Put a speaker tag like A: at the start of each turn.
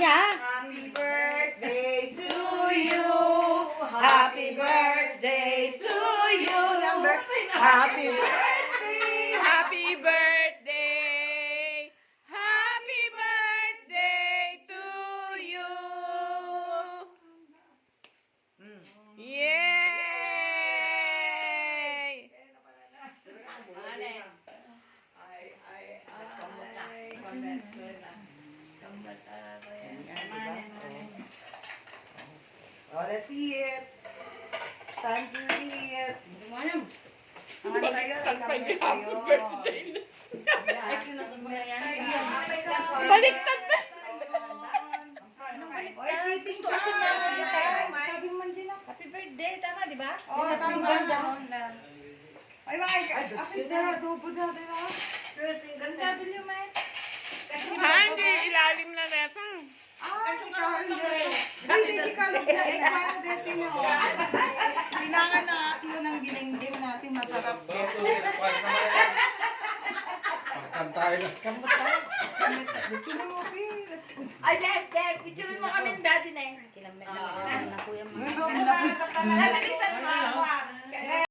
A: niya, ha?
B: Happy birthday to you.
A: Happy birthday to you. Happy birthday. Happy birthday. Happy birthday to you. Yay!
B: Oh, let's see it. Stand to eat. Ang tayo,
A: Happy
B: kayo.
A: birthday.
C: Ay, kinusap mo na yan.
A: Baliktad na.
B: Oy, sitting ka. Sabi mo din ako.
C: Happy birthday, tama, di ba?
B: Oh, tama. Ay, mga akit na, dobo na din ako.
C: W, man.
A: Hindi, ilalim na neta.
B: Kasi Karen din. Hindi ka lang na paano dito mo. Kailangan na mo ng ginengdim natin masarap dito.
D: Pagkantahin na.
B: Gusto mo, Pi?
C: Ay, dad, picture